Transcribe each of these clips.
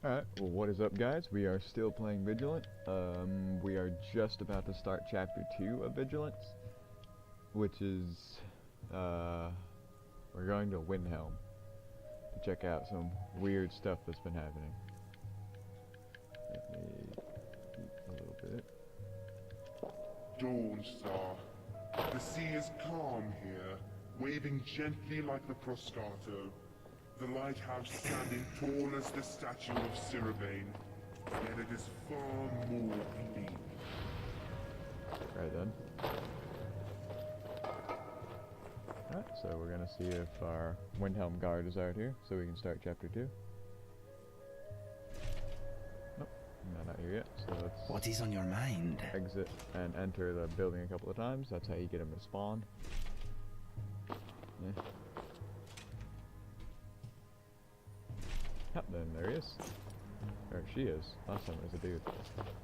Alright, well what is up guys? We are still playing Vigilant. We are just about to start chapter 2 of Vigilant, which is, we're going to Windhelm to check out some weird stuff that's been happening. Let me eat a little bit. Dawn Star. The sea is calm here, waving gently like the Proscato. The lighthouse standing tall as the statue of Siribane, yet it is far more clean. Right then. Alright, so we're gonna see if our Windhelm guard is out here, so we can start chapter 2. Nope, not out here yet, so let's What is on your mind? exit and enter the building a couple of times. That's how you get him to spawn. Yeah. Yep, then there he is. Or she is. Last time it was a dude.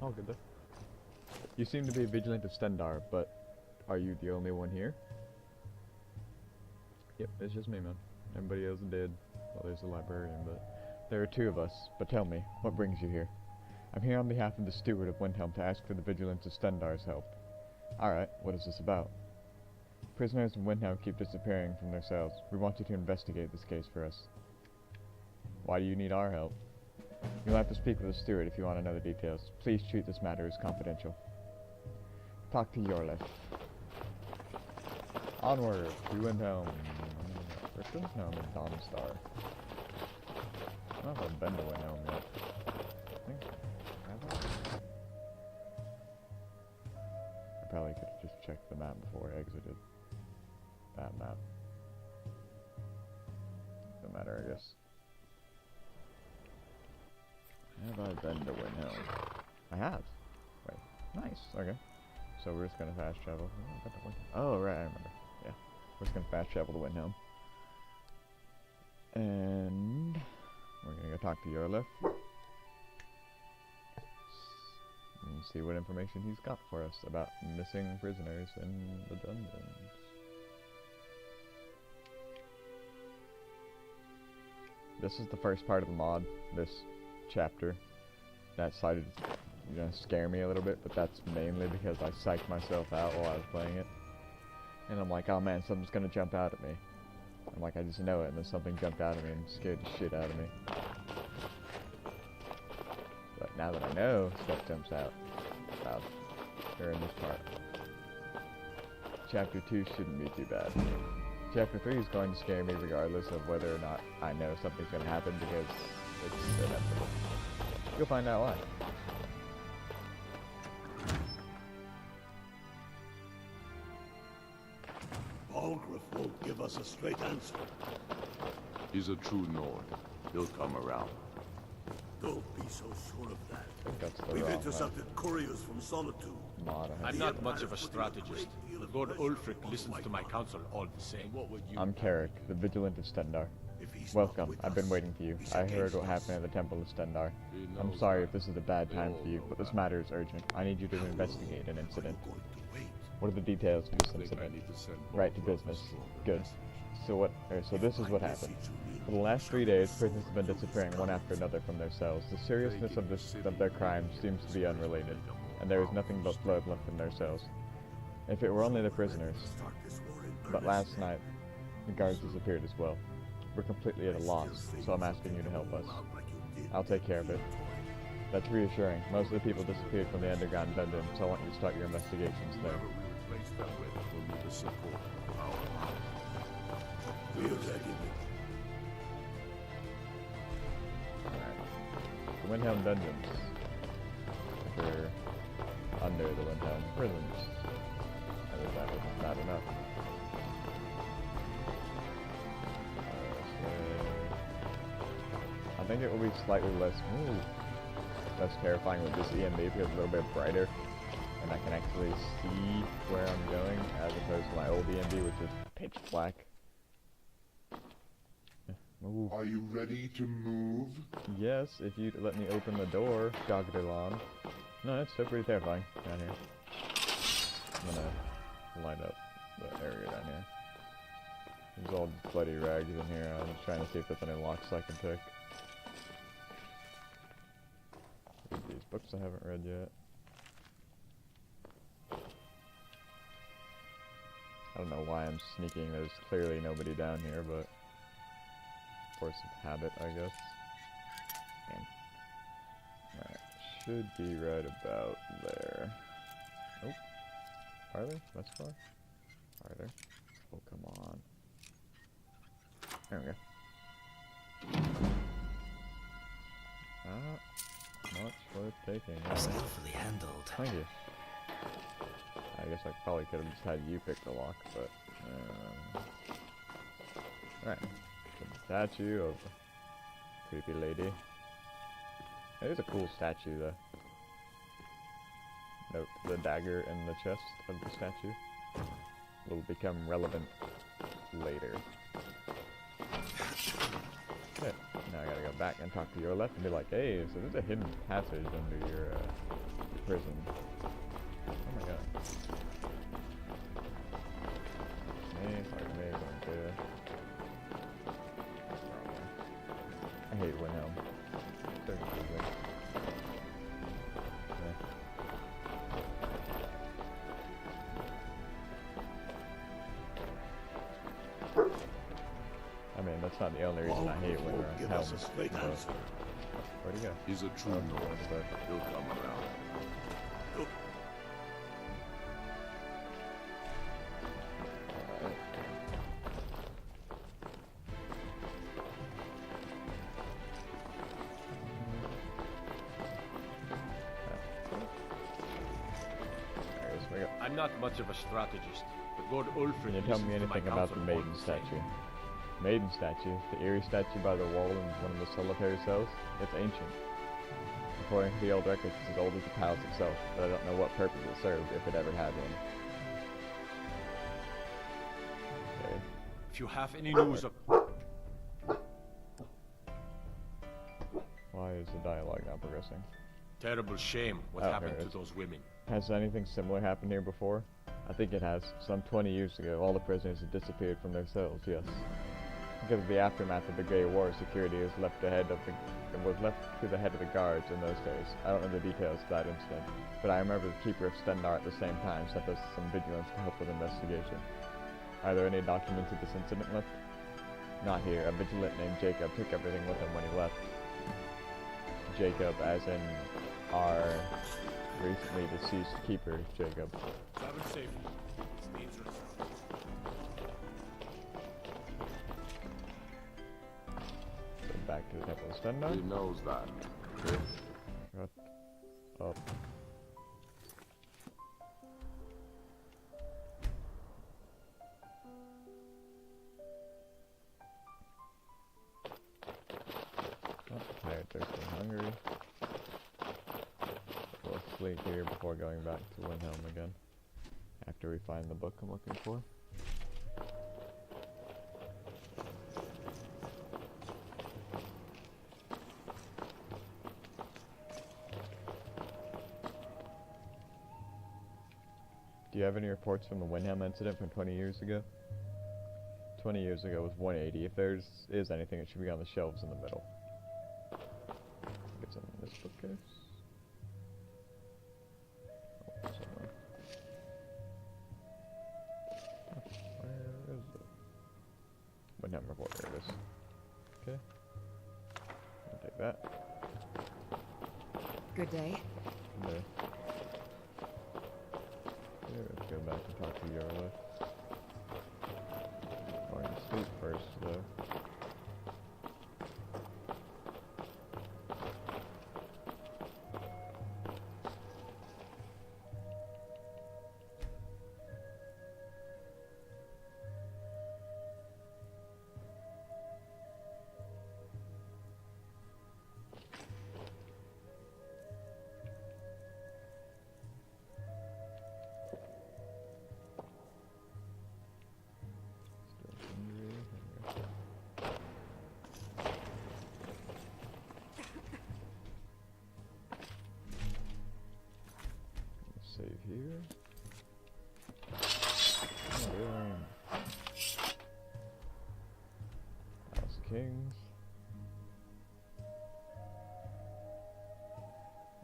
Oh, good though. You seem to be a Vigilant of Stendar, but are you the only one here? Yep, it's just me, man. Everybody else is dead. Well, there's the librarian, but there are two of us. But tell me, what brings you here? I'm here on behalf of the steward of Windhelm to ask for the Vigilance of Stendar's help. Alright, what is this about? Prisoners in Windhelm keep disappearing from their cells. We want you to investigate this case for us. Why do you need our help? You'll have to speak with the steward if you want to know the details. Please treat this matter as confidential. Talk to your left. Onward to Windhelm. Christian? No, I'm in Dawnstar. I don't know if I've been to Windhelm yet. I think have I? I probably could have just checked the map before I exited. That map. No matter, I guess. Have I been to Windhelm? I have. Wait. Nice. Okay. So we're just gonna fast travel. Oh, right, I remember. Yeah. We're just gonna fast travel to Windhelm. And we're gonna go talk to Yorlef. And see what information he's got for us about missing prisoners in the dungeons. This is the first part of the mod, this chapter. That decided to scare me a little bit, but that's mainly because I psyched myself out while I was playing it. And I'm like, oh man, something's gonna jump out at me. I'm like, I just know it, and then something jumped out at me and scared the shit out of me. But now that I know stuff jumps out, or in this part, chapter 2 shouldn't be too bad. Chapter 3 is going to scare me regardless of whether or not I know something's gonna happen, because it's inevitable. You'll find out why. Balgruuf won't give us a straight answer. He's a true Nord. He'll come around. Don't be so sure of that. I think that's the We've wrong intercepted couriers from Solitude. mod. I'm not much of a strategist. Lord Ulfric listens to my counsel all the same. What would you? I'm Carrick, the Vigilant of Stendar. If he's Welcome. not with I've been us, waiting for you. he's I heard engaged what with happened us. at the Temple of Stendar. He I'm knows sorry that. if this is a bad time for you, all but know this that. matter is urgent. I need you to How long investigate an incident. are you going to wait? What are the details of this I think I incident? need to send Right to Balgruuf a business. stronger Good. message. So this is what happened. For the last 3 days, prisoners have been disappearing one after another from their cells. The seriousness of their crimes seems to be unrelated, and there is nothing but blood left in their cells. If it were only the prisoners, Start this war in but earnest. last night, the guards disappeared as well. We're completely at a loss, so I'm asking you to help us. I'll take care of it. That's reassuring. Most of the people disappeared from the underground dungeon, so I want you to start your investigations there. Whoever we replace them with will need the support of our army. We're ready. Alright. The Windhelm dungeons. They're under the Windhelm prisons. As if that wasn't bad enough. I think it will be slightly less terrifying with this EMB because it's a little bit brighter, and I can actually see where I'm going as opposed to my old EMB, which is pitch black. Ooh. Are you ready to move? Yes, if you'd let me open the door, Joggerlon. No, that's still pretty terrifying down here. I'm gonna light up the area down here. There's all bloody rags in here. I was trying to see if there's any locks I can pick. books I haven't read yet. I don't know why I'm sneaking. There's clearly nobody down here, but force of habit, I guess. Man. Alright, should be right about there. Nope. Are there? That's far? Are there? Oh, come on. There we go. Much worth taking. Skillfully handled. Thank you. I guess I probably could have just had you pick the lock, but alright. The statue of a creepy lady. It is a cool statue though. Note the dagger in the chest of the statue will become relevant later. Okay, now I gotta go back and talk to your left and be like, hey, so there's a hidden passage under your prison. Oh my god. I hate Wilhelm. So confusing. I mean, that's not the only reason I hate when we're Give on us a straight answer. Where'd he go? He's a true North. He'll come around. Look, I'm not much of a strategist, but Lord Ulfric Can you tell me listens to my anything about counsel the all maiden the same. statue? Maiden statue? The eerie statue by the wall in one of the solitary cells? It's ancient. According to the old records, it's as old as the palace itself, but I don't know what purpose it served, if it ever had one. Okay. If you have any news of... Why is the dialogue not progressing? Terrible shame what Oh, happened here it to is. those women. Has anything similar happened here before? I think it has. Some 20 years ago, all the prisoners had disappeared from their cells, yes. Because of the aftermath of the Grey War, security was left to the head of the guards in those days. I don't know the details of that incident, but I remember the keeper of Stendar at the same time sent us some vigilance to help with investigation. Are there any documents of this incident left? Not here. A vigilant named Jacob took everything with him when he left. Jacob, as in our recently deceased keeper, Jacob. Travel safely. It's dangerous. So back to the Temple of Stendar. He knows that. Okay? Shut up. Oh, tired, thirsty, hungry. We'll sleep here before going back to Windhelm again. After we find the book I'm looking for. Do you have any reports from the Windhelm incident from 20 years ago? 20 years ago was 180. If there is anything, it should be on the shelves in the middle. It's in this bookcase. Oh, somewhere. Oh, where is it? Windhelm report. There it is. Okay. I'll take that. Good day. There. Yeah, let's go back and talk to your left. Going to sleep first, though. Save here. House of Kings.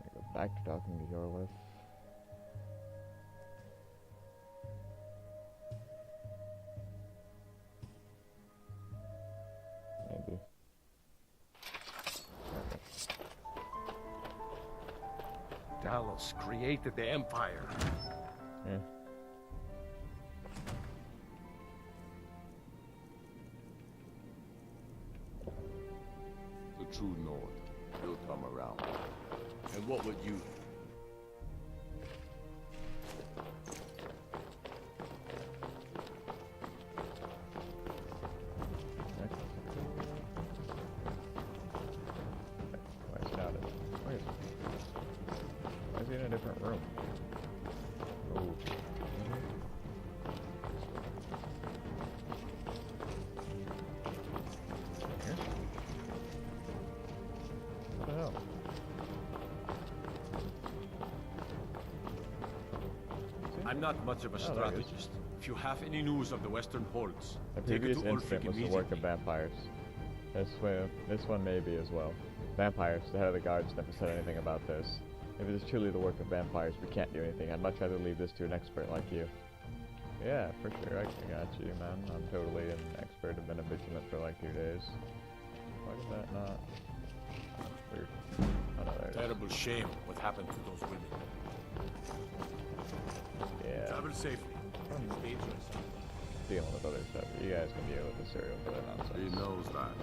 I go back back to talking to Yorlith. Maybe. Dallas created the Empire. Yeah. The true North. He'll come around. And what would you? Why is not it? Why is he in a different room? Oh. Here? What the hell? I'm not much of a there it is. strategist. If you have any news of the Western Holds, The take it previous to incident Ulfric was the work of immediately. vampires. This one may be as well. Vampires, the head of the guards never said anything about this. If it is truly the work of vampires, we can't do anything. I'd much rather leave this to an expert like you. Yeah, for sure, I got you, man. I'm totally an expert. I've been a vigilant for like 2 days. Why did that not? Weird. Oh no, there it is. Terrible shame what happened to those women. Yeah, Travel safely. It's dangerous. dealing with other stuff. You guys can deal with the serial killer nonsense. He knows that.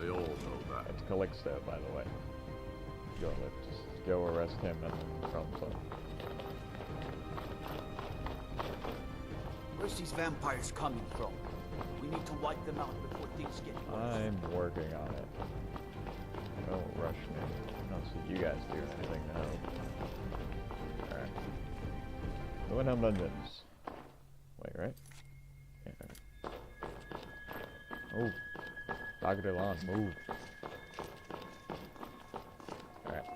They all know that. It's Calixto, by the way. Just go arrest him and then throw him some. Where's these vampires coming from? We need to wipe them out before things get worse. I'm working on it. Don't rush me. I don't see you guys doing anything now. Alright. The Windhelm Dungeons. Wait, right? Yeah, right. Oh. Dr. Delon, move. Alright.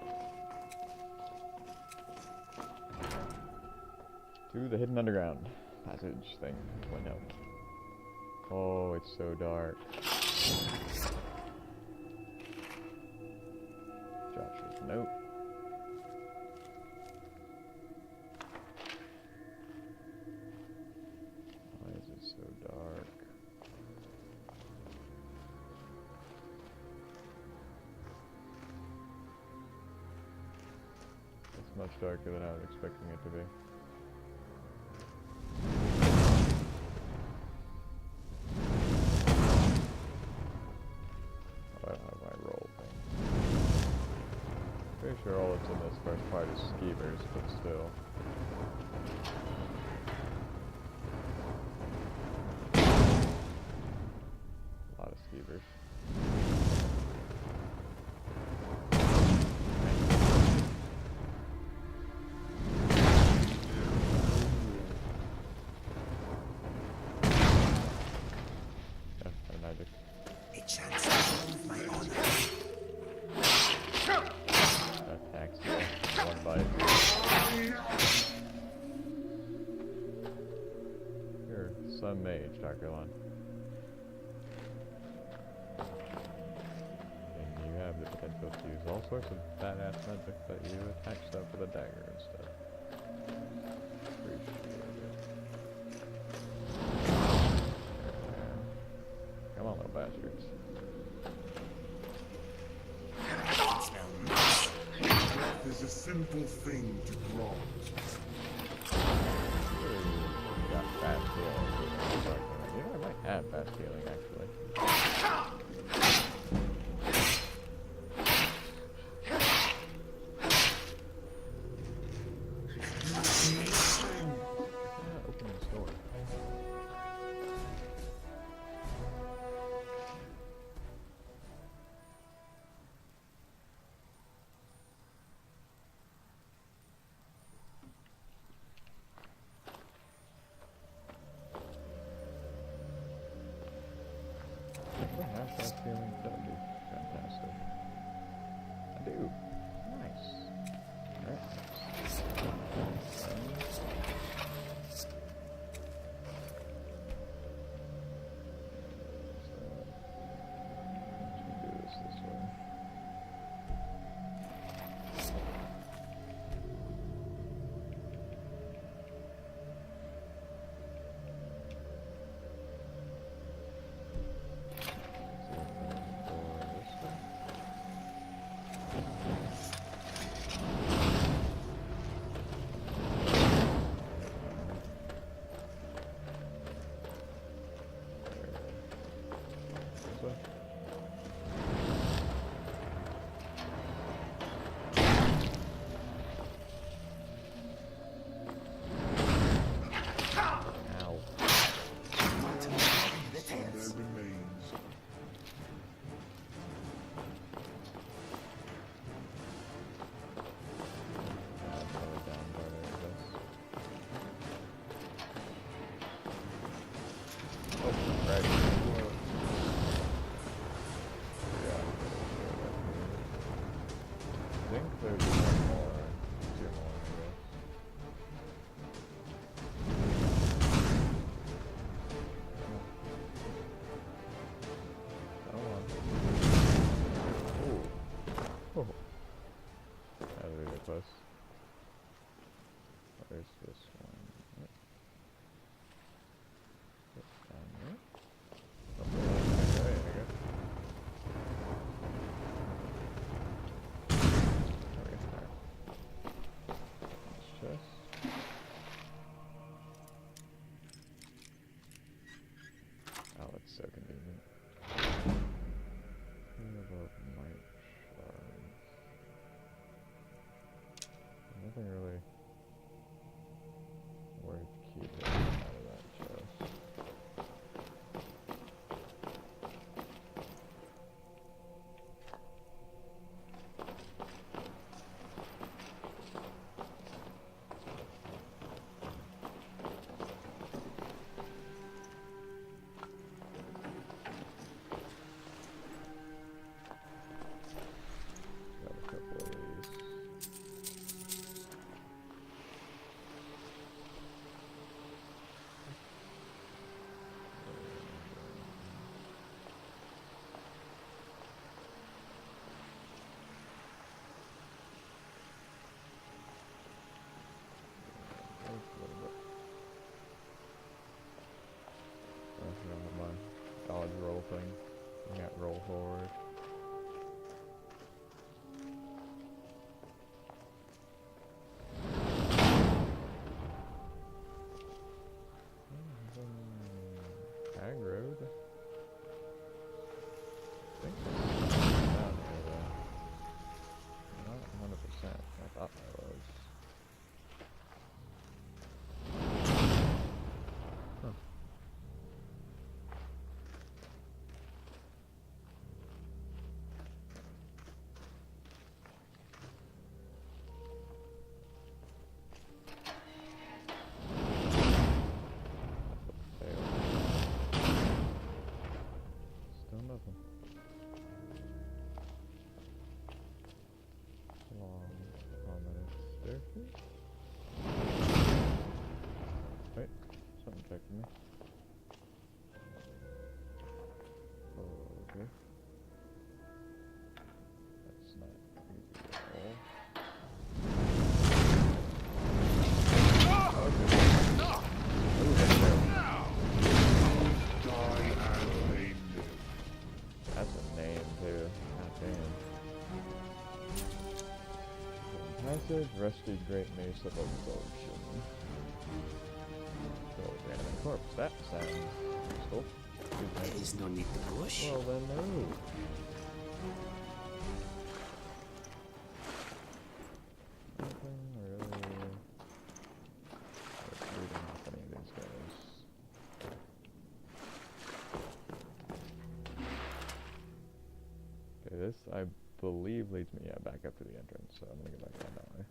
To the hidden underground passage thing. Windhelm. Oh, it's so dark. Josh's note. Why is it so dark? It's much darker than I was expecting it to be. I don't have my roll thing. Pretty sure all that's in this first part is skeevers, but still. A lot of skeevers. Yeah, no magic. A chance to prove my honor. Attacks you. One bite. You're some mage, Dr. Lon. And you have the potential to use all sorts of badass magic that you attach stuff with a dagger and stuff. Appreciate it. There. Come on, little bastards. Death is a simple thing to grant. Got fast healing. You know, I might have fast healing actually. Open this door. think there's one more. Two more, I guess. Come on. Ooh. Oh. That was really close. Where's this one? Yep. It's down there. Oh, there we go. Chest. Oh, it's so convenient. Might nothing really worth keeping out of that chest. Got a couple of these. A little bit. I forgot my dodge roll thing. You got roll forward. Ag road. I think it's down here though. Not 100%. I thought that was. Huh. Fail. Still nothing. Long ominous staircase. Wait, something checking me. Okay. That's not creepy at all. Okay. Ooh, that's fair. Die as they live. That's a name too. God damn. Passage, rusty great mace of absorption. Oh, random corpse. That sounds useful. Good There night. is no need to push. Well then, no. Nothing really. Let's read off any of these guys. Okay, this I believe leads me back up to the entrance, so I'm gonna go back down that way.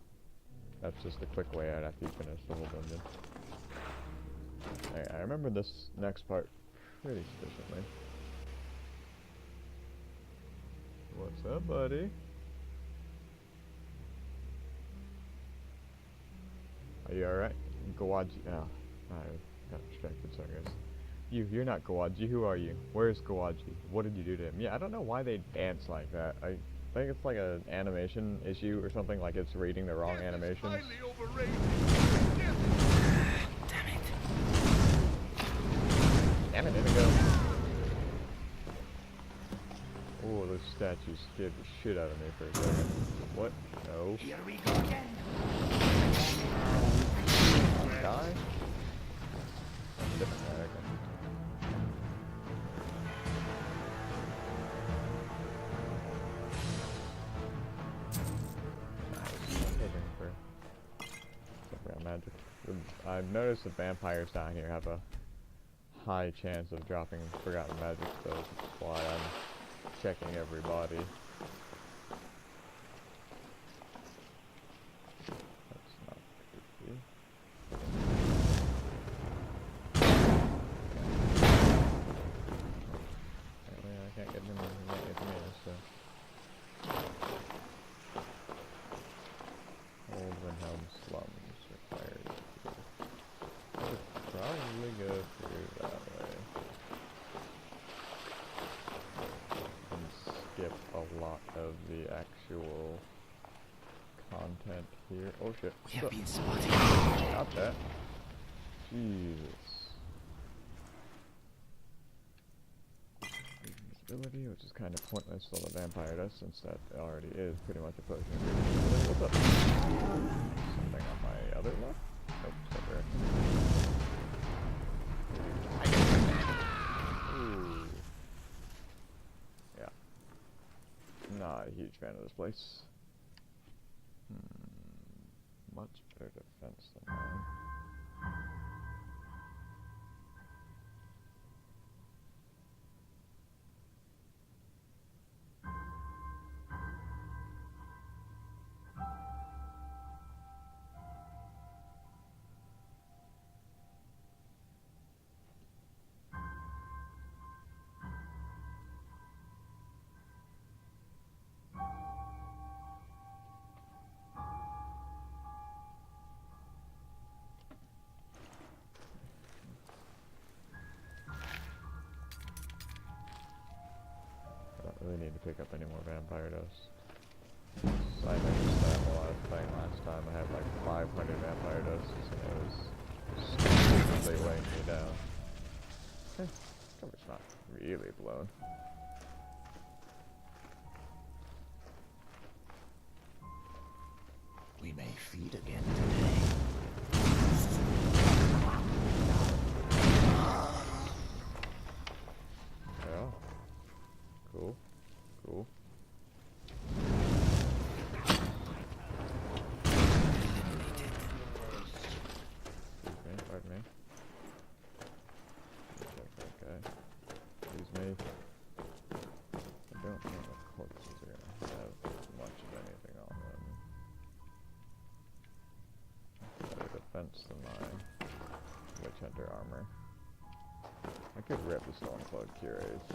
That's just a quick way out after you finish the whole dungeon. I remember this next part pretty sufficiently. What's up, buddy? Are you alright? Gawaji. Oh, I got distracted, sorry guys. You're not Gawaji. Who are you? Where's Gawaji? What did you do to him? Yeah, I don't know why they dance like that. I think it's like an animation issue or something, like it's reading the wrong animations. Damn it, there we go. Oh, those statues scared the shit out of me for a second. What? No. Here we go again. Die? Different guy, okay. Nice. I'm looking for some real magic. I've noticed the vampires down here have a high chance of dropping forgotten magic spells, which is why I'm checking every body. That's not creepy. Apparently I can't get him, he can't get to me, so. actual content here. Oh shit. We have been spotted. Got that. Jesus. Invisibility, which is kind of pointless for the vampire does, since that already is pretty much a potion. What's up? Something on my other left? Nope, it's over there. Ooh. Yeah. Not a huge fan of this place. Much better defense than mine. Really need to pick up any more vampire dust. So I noticed that while I was playing last time, I had like 500 vampire dust, and it was stupidly weighing me down. Cover's not really blown. We may feed again today. Yeah. Cool. Cool. Excuse me, pardon me. Check that guy. Excuse me. I don't know what corpses are gonna have much of anything on them. Better defense than my witch hunter armor. I could rip the stone cloak curates.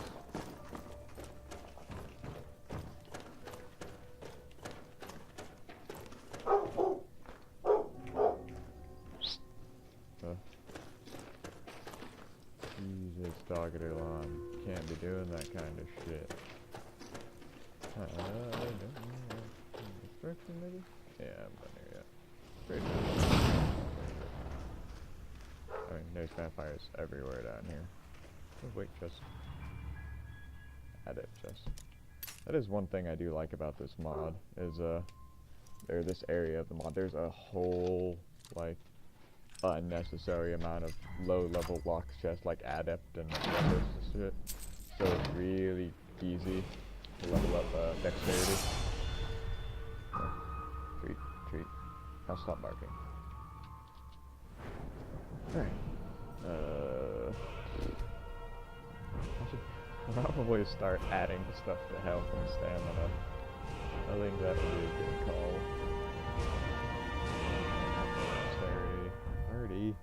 Jesus, Dogger Lawn. Can't be doing that kind of shit. I don't know. Destruction, maybe? Yeah, I'm not here yet. Pretty sure. I mean, there's vampires everywhere down here. Oh, wait, chest. Adept chest. That is one thing I do like about this mod, is, or this area of the mod. There's a whole, like, unnecessary amount of low-level lock chests, like Adept and Weapons and shit. So it's really easy to level up dexterity. Oh, treat, treat. I'll stop barking. Alright. I should probably start adding stuff to health and stamina. I think that would be a good call. Dexterity. 30.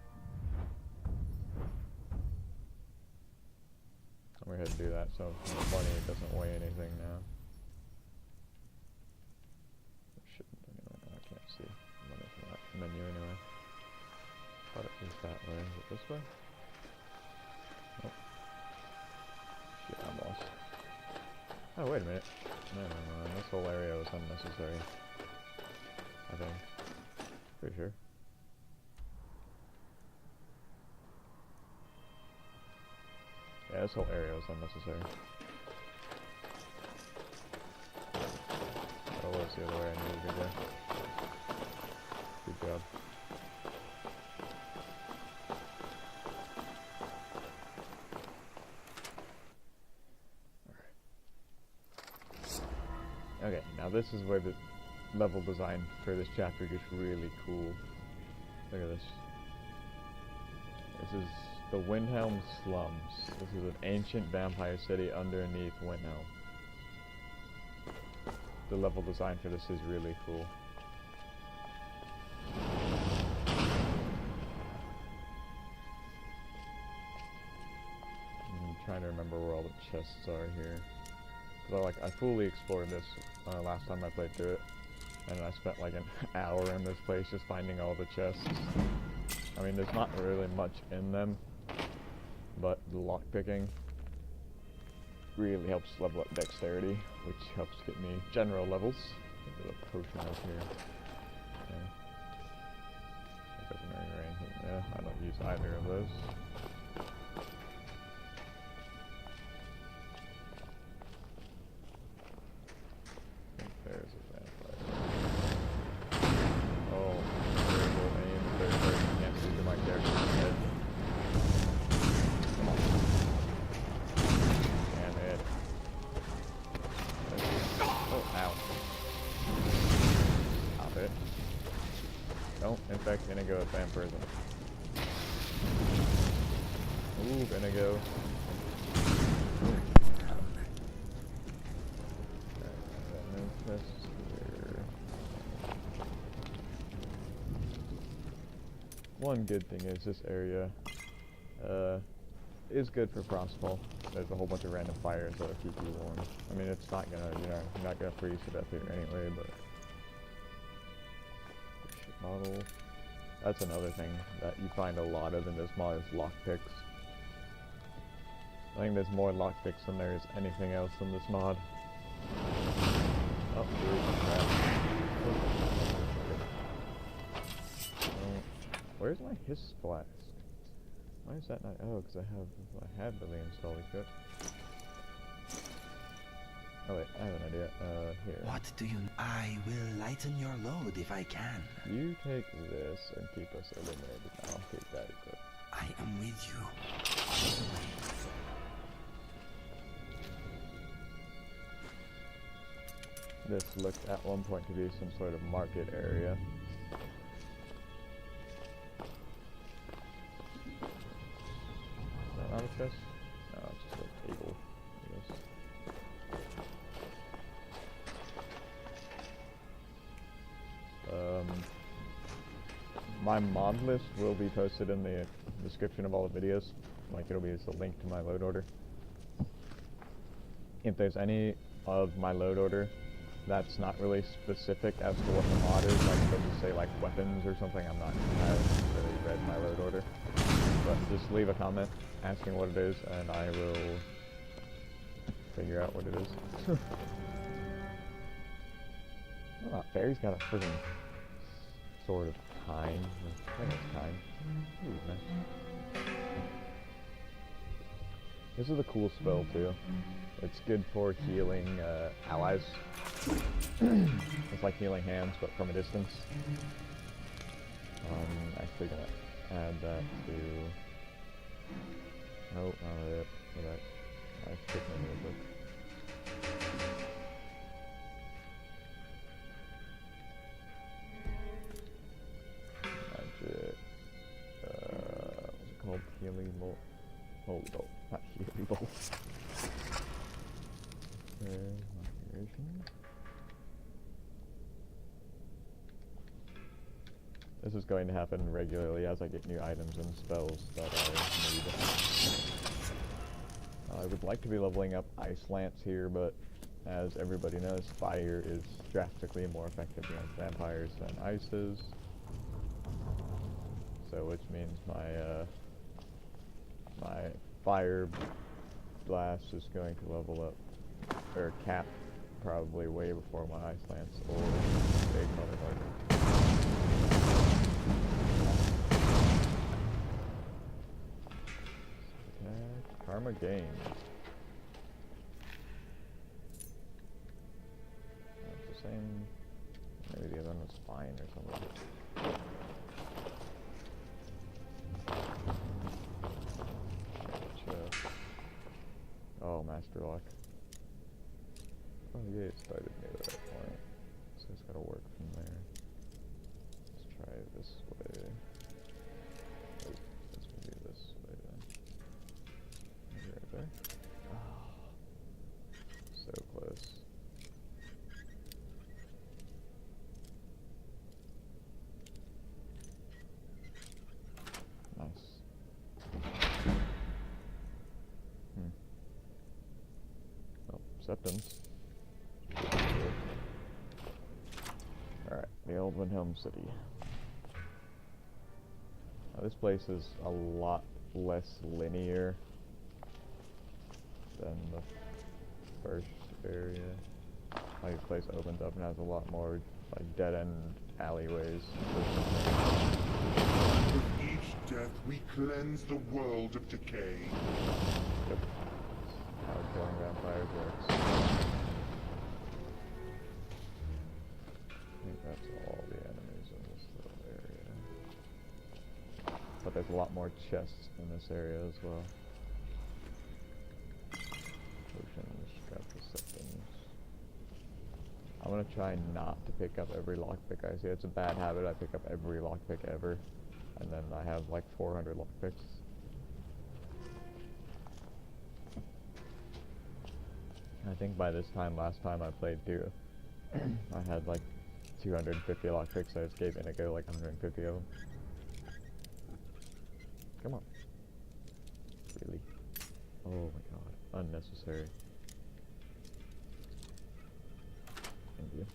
I'm gonna go ahead and do that so money doesn't weigh anything now. It shouldn't anyway. No, I can't see money from that menu anyway. Thought it was that way. Is it this way? Nope. Shit, I'm lost. Oh, wait a minute. No. This whole area was unnecessary. I think. Pretty sure. Yeah, this whole area was unnecessary. Oh, was the other way I needed to go. Good job. Okay, now this is where the level design for this chapter gets really cool. Look at this. This is the Windhelm Slums. This is an ancient vampire city underneath Windhelm. The level design for this is really cool. I'm trying to remember where all the chests are here. Cause I fully explored this last time I played through it, and I spent like an hour in this place just finding all the chests. I mean, there's not really much in them, but the lockpicking really helps level up dexterity which helps get me general levels. There's a potion out here. Yeah. Yeah, I don't use either of those. I think there's a vampire. Oh, terrible aim. Very can't see through my character's head. Come on. Damn it. Oh, ow. Stop it. Don't infect Inigo with vampirism. Ooh, Inigo. One good thing is this area is good for frostfall. There's a whole bunch of random fires that'll keep you warm. I mean, it's not gonna, you know, you're not gonna freeze to death here anyway, but model. That's another thing that you find a lot of in this mod is lockpicks. I think there's more lockpicks than there is anything else in this mod. Oh, crap. Where's my hiss flask? Why is that not? Oh, because I had the reinstall equip. Oh wait, I have an idea. Here. What do you... I will lighten your load if I can. You take this and keep us illuminated. I'll take that equip. I am with you. This looked at one point to be some sort of market area. Is that not a chest? No, it's just a table, I guess. My mod list will be posted in the description of all the videos. Like, it'll be just a link to my load order. If there's any of my load order that's not really specific as to what the mod is, like they'll just say like weapons or something, I haven't really read my load order. But just leave a comment asking what it is and I will figure out what it is. Oh, Fairy's got a friggin' sword of time. I think it's time. Ooh, nice. This is a cool spell too. It's good for healing allies. It's like healing hands, but from a distance. I'm actually gonna add that to... Nope, not it. I skipped my music. Magic. What's it called? Healing bolt. Holy bolt. Not healing bolt. This is going to happen regularly as I get new items and spells that I need. I would like to be leveling up Ice Lance here, but as everybody knows, fire is drastically more effective against vampires than ice is. So, which means my fire blast is going to level up, or cap, probably way before my Ice Lance or big motherfucker. Attack, karma gain. That's the same. Maybe the other one was fine or something. Oh, Master Lock. Oh yeah, it started near the right point. So it's gotta work from there. Let's try it this way. Oh, let's do this way then. Maybe right there. Oh, so close. Nice. Oh, Septums. Alright, the old Windhelm City. Now, this place is a lot less linear than the first area. like this place opens up and has a lot more like dead end alleyways. With each death, we cleanse the world of decay. Yep. How killing vampires works. I think that's all the enemies in this little area. But there's a lot more chests in this area as well. Potions, grab the systems. I'm gonna try not to pick up every lockpick I see. It's a bad habit. I pick up every lockpick ever. And then I have like 400 lockpicks. I think by this time, last time I played through, I had like 250 lockpicks. I just gave Inigo like 150 of them. Come on. Really? Oh my god. Unnecessary. Thank you.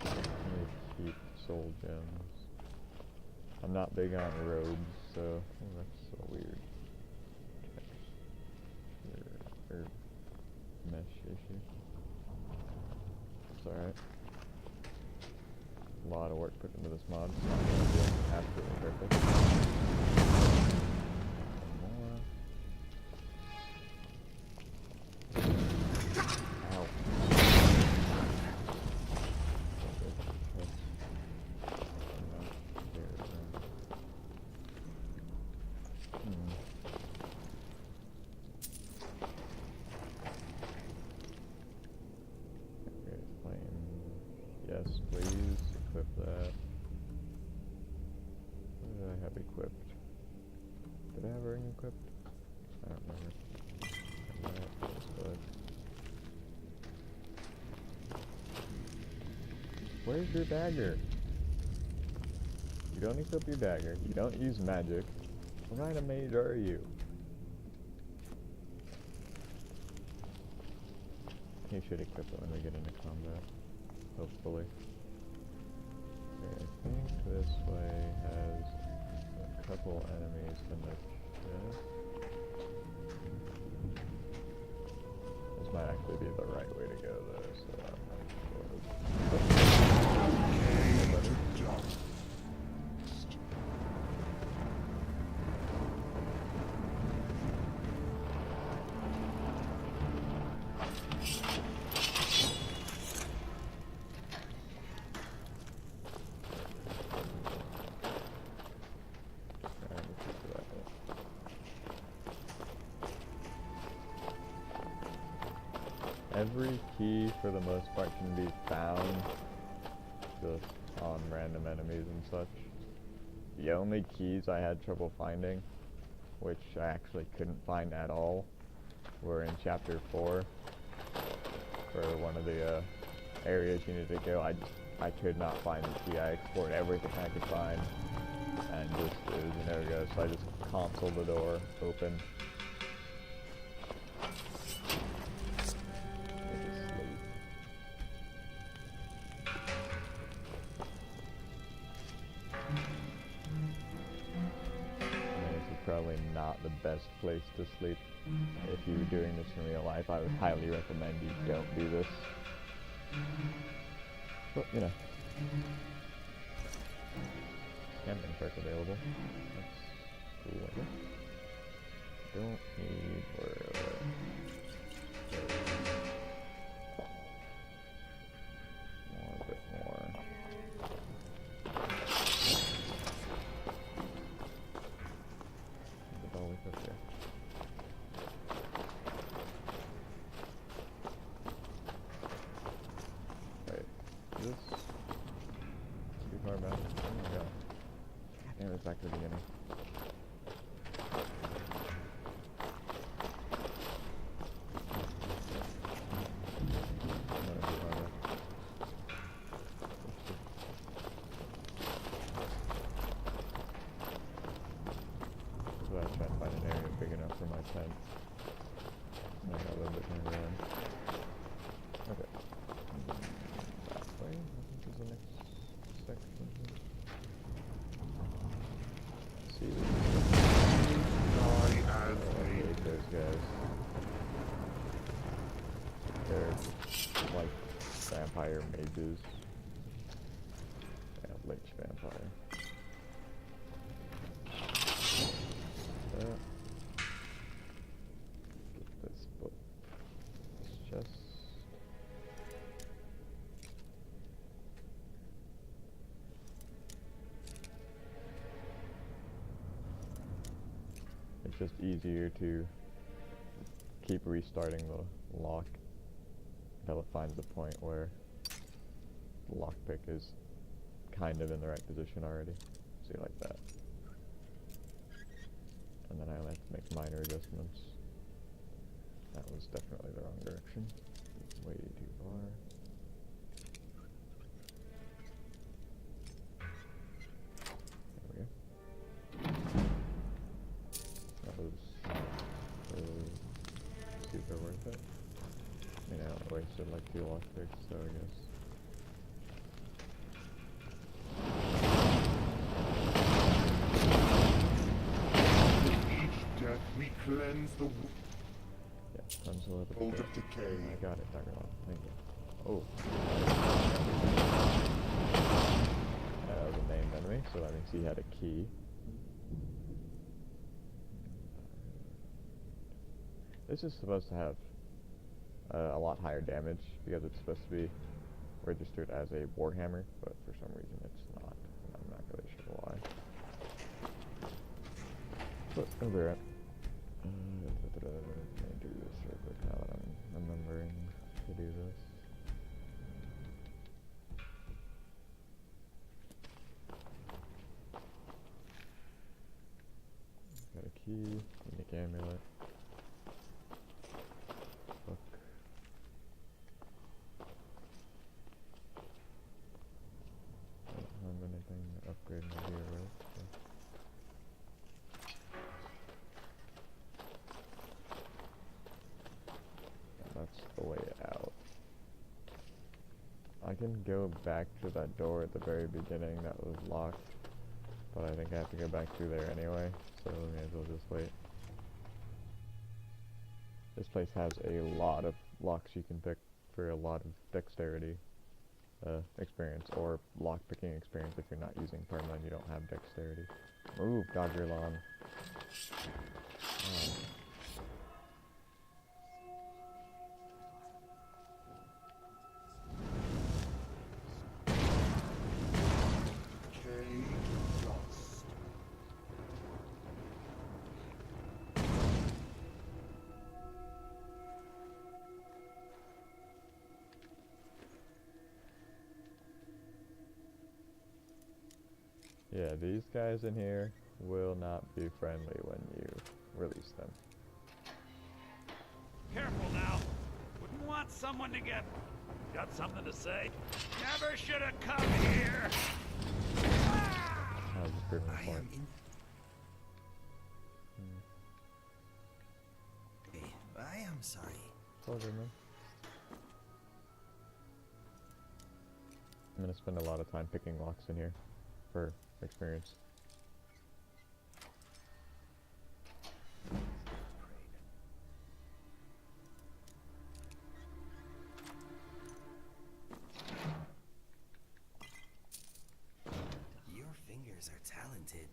Let me keep soul gems. I'm not big on robes, so oh, that's so weird. Or mesh issue. It's alright. A lot of work put into this mod. It's not gonna be absolutely perfect. One more. Ow. Yes, please equip that. What did I have equipped? Did I have a ring equipped? I don't remember. Where's your dagger? You don't equip your dagger. You don't use magic. What kind of mage are you? You should equip it when we get into combat. Hopefully. Okay, I think this way has a couple enemies in the chest. This might actually be the right way to go though, so I'm not sure. Every key, for the most part, can be found just on random enemies and such. The only keys I had trouble finding, which I actually couldn't find at all, were in Chapter 4. For one of the areas you needed to go, I could not find the key. I explored everything I could find, and just, it was a no-go, so I just consoled the door open. Probably not the best place to sleep. If you were doing this in real life, I would highly recommend you don't do this. But, you know. Camping perk available. That's cool, I guess. Don't need... where more, a bit more. Okay. Wait, is this too far back? Oh my god. Damn, it's back to the beginning. like vampire mages. Yeah, lich vampire. Get this book. This chest. It's just easier to keep restarting the lock until it finds a point where the lockpick is kind of in the right position already. See, like that. And then I only have to make minor adjustments. That was definitely the wrong direction. Way too far. There we go. That was really super worth it. I mean, I only wasted like 2 lockpicks, so I guess. We cleanse the Yeah, cleanse a little bit. world of decay. I got it, Dr. Thank you. Oh. That was a named enemy, so that means he had a key. This is supposed to have a lot higher damage because it's supposed to be registered as a warhammer, but for some reason it's not. And I'm not really sure why. But I'll be right. Let me do this real quick now that I'm remembering to do this. Got a key, unique amulet. Book. Don't have anything to upgrade my gear, right? So. That's the way out. I can go back to that door at the very beginning that was locked, but I think I have to go back through there anyway, so we may as well just wait. This place has a lot of locks you can pick for a lot of dexterity experience, or lock picking experience if you're not using perma and you don't have dexterity. Move, dodge your lawn. Oh. Yeah, these guys in here will not be friendly when you release them. Careful now. Wouldn't want someone to get... Got something to say? Never should have come here! That was a proven I point. am in. Hey, I am sorry. It's all good, man. I'm gonna spend a lot of time picking locks in here for experience. Your fingers are talented.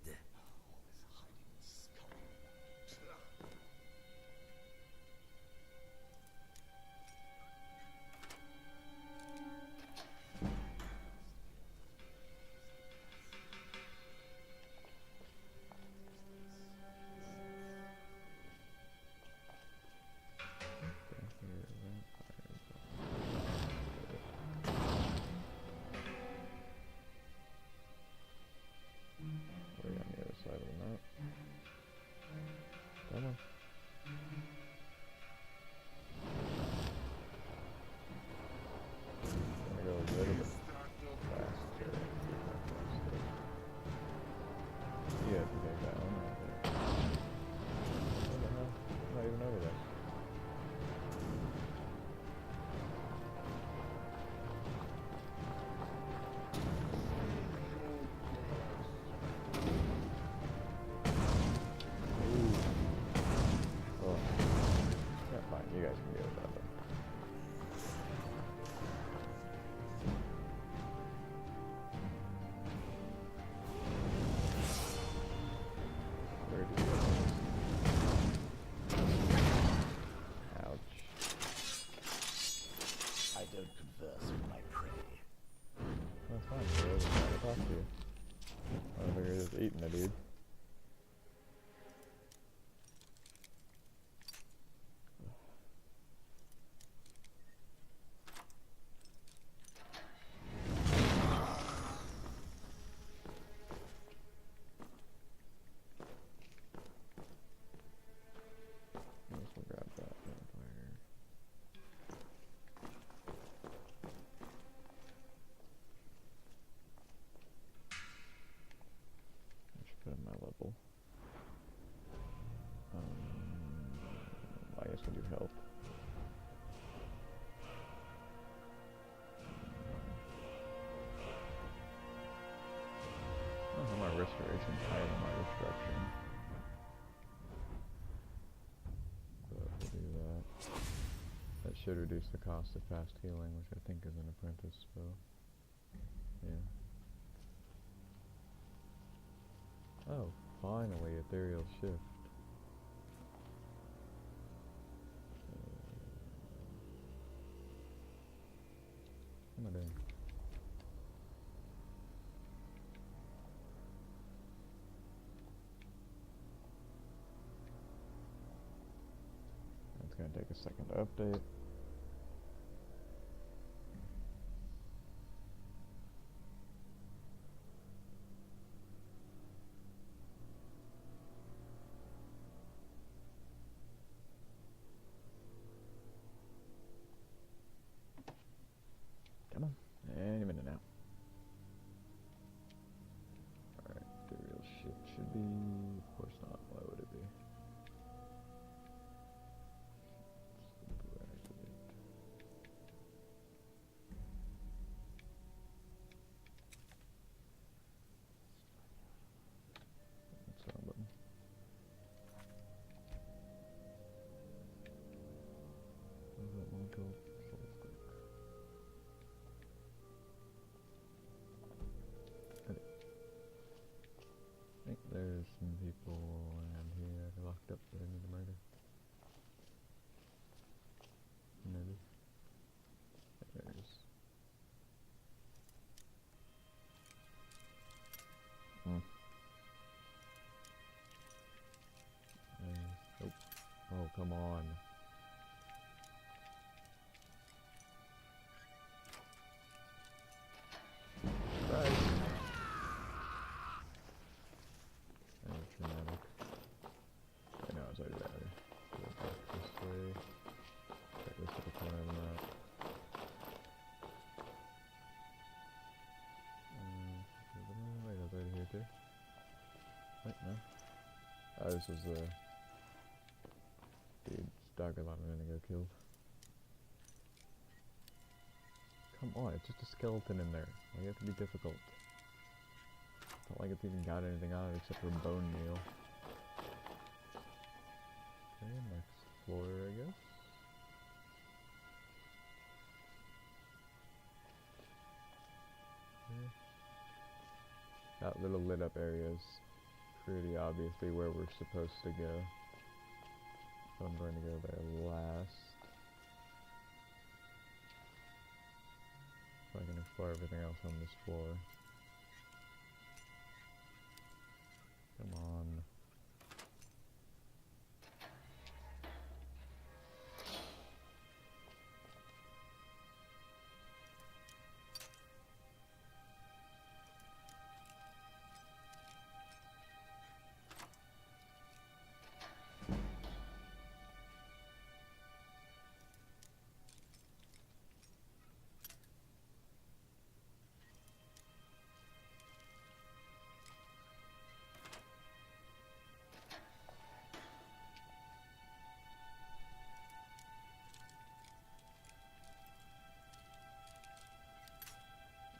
talk to you. I don't think you're just eating it, dude. I guess we'll grab that vampire. I should put in my level. I guess we'll do health. I don't have my restoration higher than my destruction. But we'll do that. That should reduce the cost of fast healing, which I think is an apprentice spell. Yeah. Oh, finally, ethereal shift. What am I doing? It's gonna take a second to update. Come on, any minute now. Alright, ethereal shift should be, of course not, why would it be? That's wrong button. What is that one called? Soul Stick. Okay. I think there's some people around here locked up that I need to murder. Maybe. There's... Nope. Oh, come on. Right. That was dramatic. I know, it's already better. Go back this way. Check this at the corner of the map. Wait, I was already here too. Wait, no. Oh, this was the dude's dog a lot of minute ago killed. Come on, it's just a skeleton in there. Why do you have to be difficult? It's not like it's even got anything on it except for bone meal. Okay, next floor, I guess. Yeah. That little lit up area is pretty obviously where we're supposed to go. So I'm going to go there last. So I can explore everything else on this floor. Come on.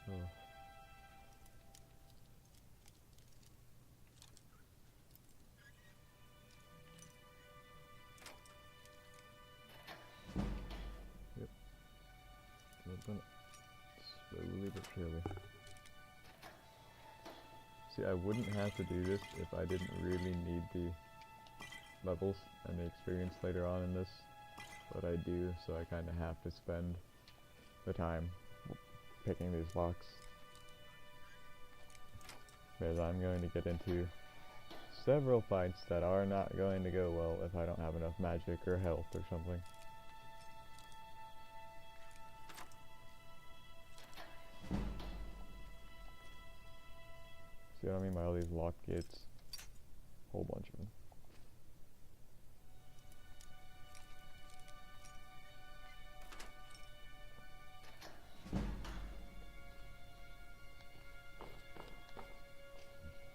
Oh. Yep. Open it. Slowly but surely. See, I wouldn't have to do this if I didn't really need the levels and the experience later on in this, but I do, so I kind of have to spend the time picking these locks. Because I'm going to get into several fights that are not going to go well if I don't have enough magic or health or something. See what I mean by all these locked gates? Whole bunch of them.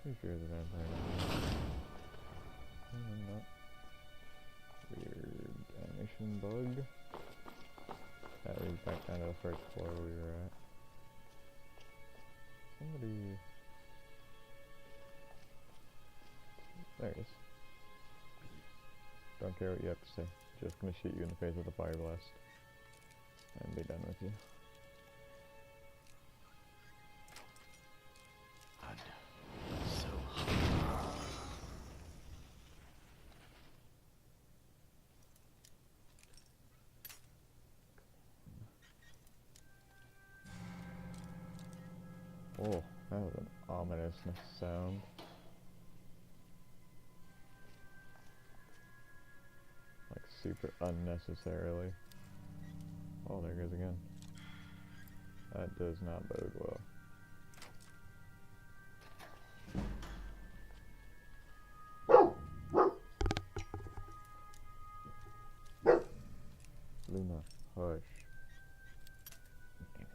Pretty sure the vampire now. Not. Weird animation bug. That leads back down to the first floor we were at. Somebody... There he is. Don't care what you have to say. Just gonna shoot you in the face with a fire blast. And be done with you. Oh, that was an ominous sound. Like super unnecessarily. Oh, there goes again. That does not bode well. Luna, hush. Damn it.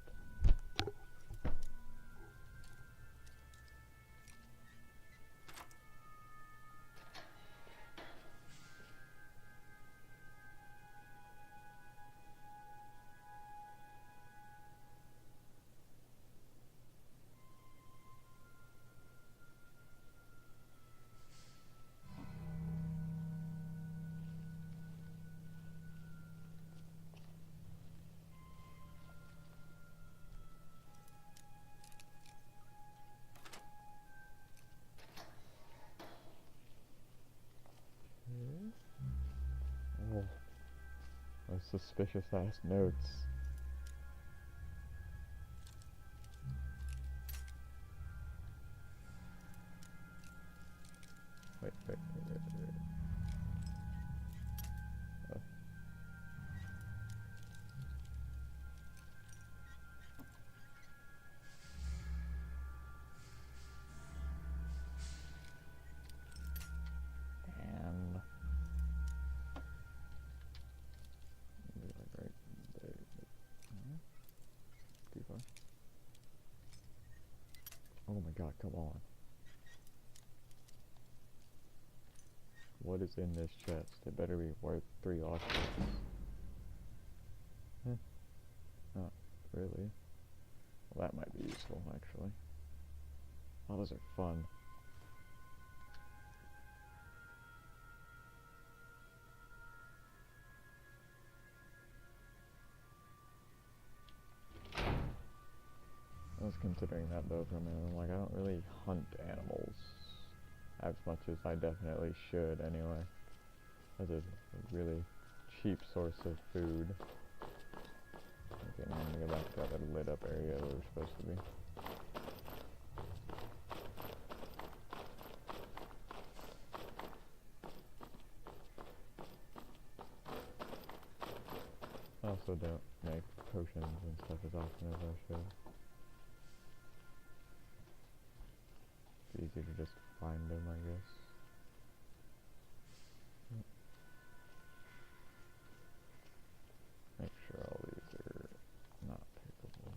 Oh, those suspicious ass notes. Wait. Oh. And right there. Too far. Oh my god, come on. What is in this chest? It better be worth 3 oxygen. Not really. Well, that might be useful, actually. Oh, those are fun. I was considering that though for a minute. I'm like, I don't really hunt animals as much as I definitely should anyway. That's a really cheap source of food. Okay, now I'm gonna go back to that lit up area where we're supposed to be. I also don't make potions and stuff as often as I should. It's easier to just find them, I guess. Make sure all these are not pickable.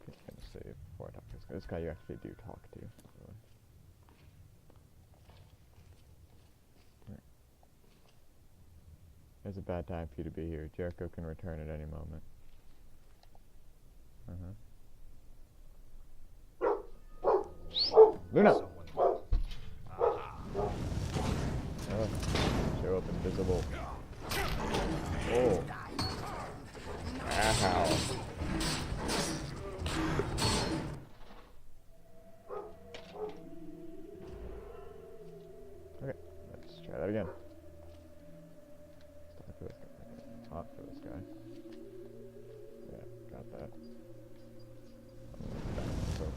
Okay, I'm gonna save before I talk to this guy. This guy you actually do talk to. So. Right. It's a bad time for you to be here. Jericho can return at any moment. Luna! Oh, show up invisible. Oh. Ow. Okay, let's try that again. Talk for this guy. Yeah, got that.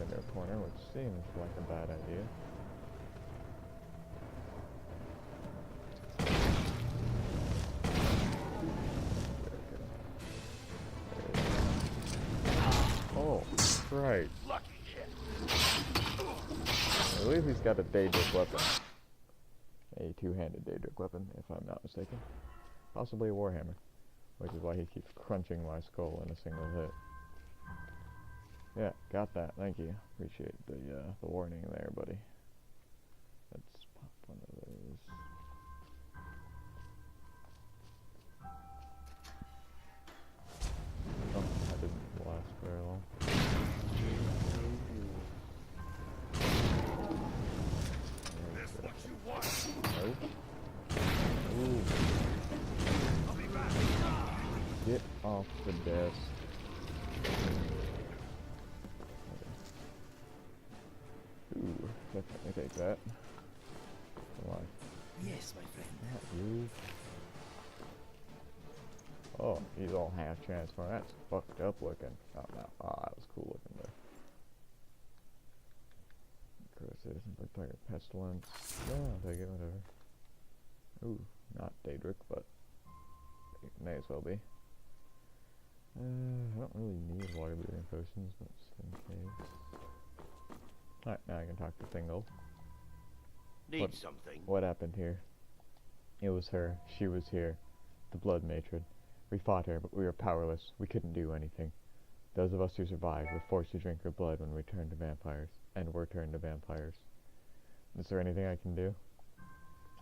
into a corner, which seems like a bad idea. Oh, right. I believe he's got a Daedric weapon. A two-handed Daedric weapon, if I'm not mistaken. Possibly a Warhammer, which is why he keeps crunching my skull in a single hit. Yeah, got that. Thank you. Appreciate the warning there, buddy. Let's pop one of those. Oh, that didn't last very long. This what you want. Nope. Ooh. I'll be back. Get off the desk. Ooh, definitely take that. Come on. Yes, my friend. Not you. Oh, he's all half transformed. That's fucked up looking. Oh no. Oh, that was cool looking though. Corrosive, Vampire Pestilence. Yeah, I'll take it, whatever. Ooh, not Daedric, but it may as well be. I don't really need water breathing potions, but just in case. Alright, now I can talk to Tingle. Need something. What happened here? It was her. She was here. The Blood Matron. We fought her, but we were powerless. We couldn't do anything. Those of us who survived were forced to drink her blood when we turned to vampires. And were turned to vampires. Is there anything I can do?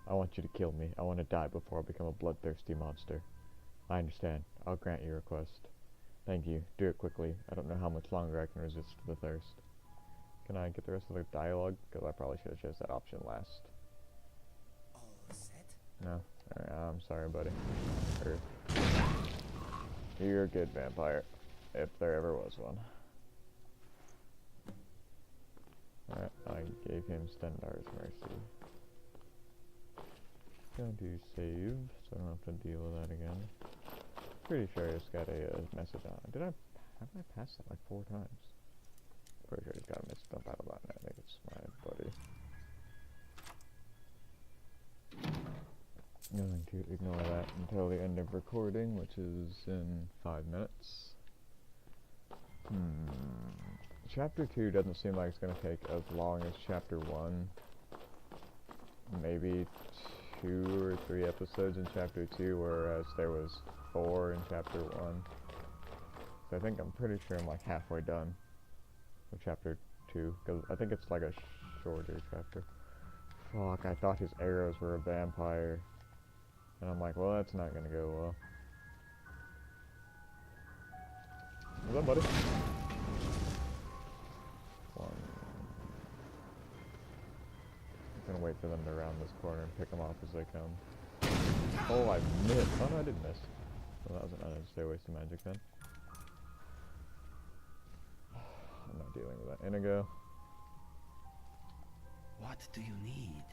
I want you to kill me. I want to die before I become a bloodthirsty monster. I understand. I'll grant your request. Thank you. Do it quickly. I don't know how much longer I can resist the thirst. Can I get the rest of the dialogue? Because I probably should have chose that option last. All set? No? Alright, I'm sorry, buddy. You're a good vampire. If there ever was one. Alright, I gave him Stendar's Mercy. Going to save, so I don't have to deal with that again. Pretty sure I just got a message on it. Have I passed that like 4 times? Pretty sure I just got a message on Battle Button. I think it's my buddy. I'm going to ignore that until the end of recording, which is in 5 minutes. Chapter 2 doesn't seem like it's going to take as long as Chapter 1. Maybe 2 or 3 episodes in Chapter 2, whereas there was 4 in Chapter 1. So I think I'm pretty sure I'm like halfway done with Chapter 2, because I think it's like a shorter chapter. Fuck, I thought his arrows were a vampire. And I'm like, well, that's not gonna go well. What's up, buddy? One. I'm gonna wait for them to round this corner and pick them off as they come. Oh, I missed. Oh, no, I didn't miss. Well, that was an unnecessary waste of magic then. I'm not dealing with that. Inigo. What do you need?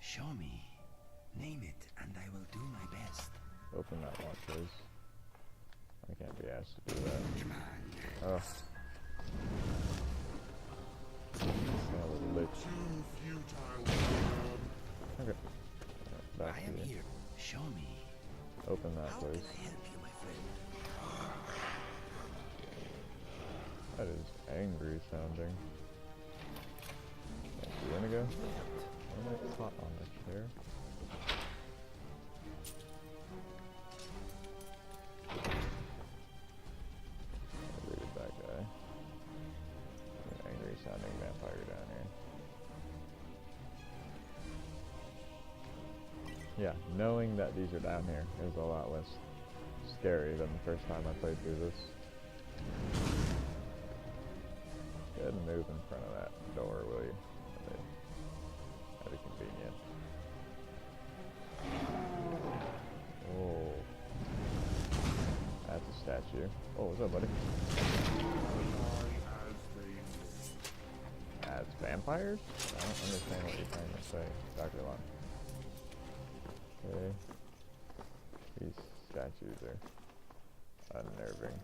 Show me. Name it, and I will do my best. Open that one, please. I can't be asked to do that. Come on. Oh. That was a lich. Too futile. Okay. Back I to am you. here. Show me. Open that, How please. can I help you, my friend? That is angry sounding. Thank you, Inigo. I'm gonna caught on the chair. I'll read that guy. An angry sounding vampire down here. Yeah, knowing that these are down here is a lot less scary than the first time I played through this. Go ahead and move in front of that door, will you? That'd be convenient. Oh. That's a statue. Oh, what's up, buddy? As vampires? I don't understand what you're trying to say, Dr. Lon. Okay. These statues are unnerving.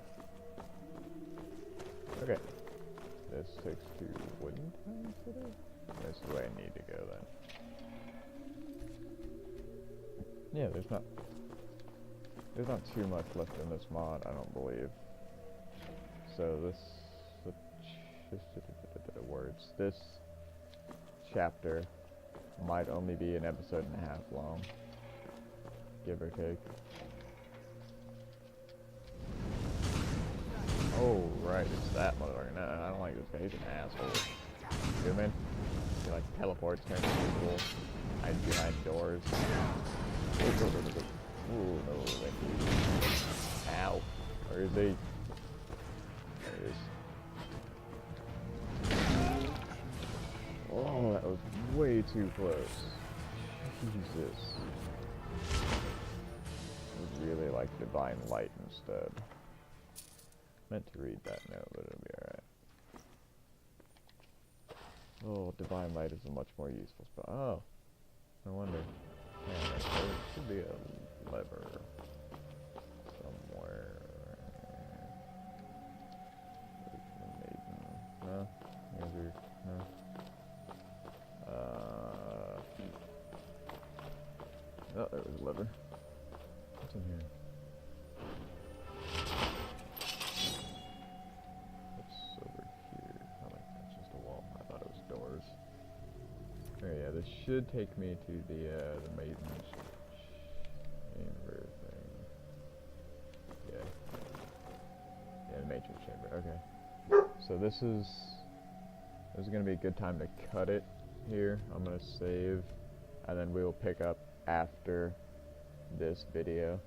Okay. This this takes to Wooden Town City? That's the way I need to go then. Yeah, there's not too much left in this mod, I don't believe. So this chapter might only be an episode and a half long, give or take. Oh right, it's that motherfucker. No, I don't like this guy. He's an asshole. Zoom in. He like teleports, turns people, hides behind doors. Ooh, no, thank you. Ow. Where is he? There he is. Oh, that was way too close. Jesus. I would really like Divine Light instead. Meant to read that note, but it'll be alright. Oh, Divine Light is a much more useful spell. Oh. No wonder. Yeah, there should be a lever somewhere. Where's the maiden? No? Here's your... No? Oh, there was a lever. What's in here? What's over here? Oh, wait, that's just a wall. I thought it was doors. Oh yeah, this should take me to the maiden's chamber thing. Yeah. Yeah, the matron's chamber, okay. So this is gonna be a good time to cut it here. I'm gonna save, and then we will pick up after this video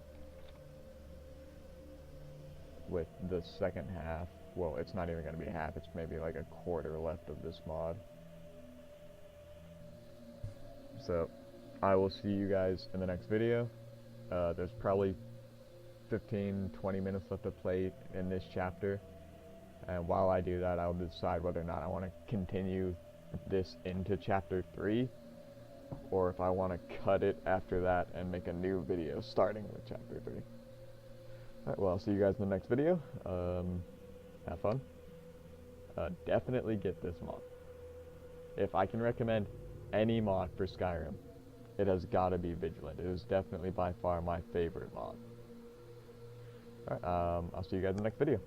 with the second half. Well, it's not even gonna be half, it's maybe like a quarter left of this mod. So, I will see you guys in the next video. There's probably 15-20 minutes left to play in this chapter. And while I do that, I'll decide whether or not I want to continue this into chapter 3, or if I want to cut it after that and make a new video starting with chapter 3. Alright, well, I'll see you guys in the next video. Have fun. Definitely get this mod. If I can recommend any mod for Skyrim, it has got to be Vigilant. It is definitely by far my favorite mod. Alright, I'll see you guys in the next video.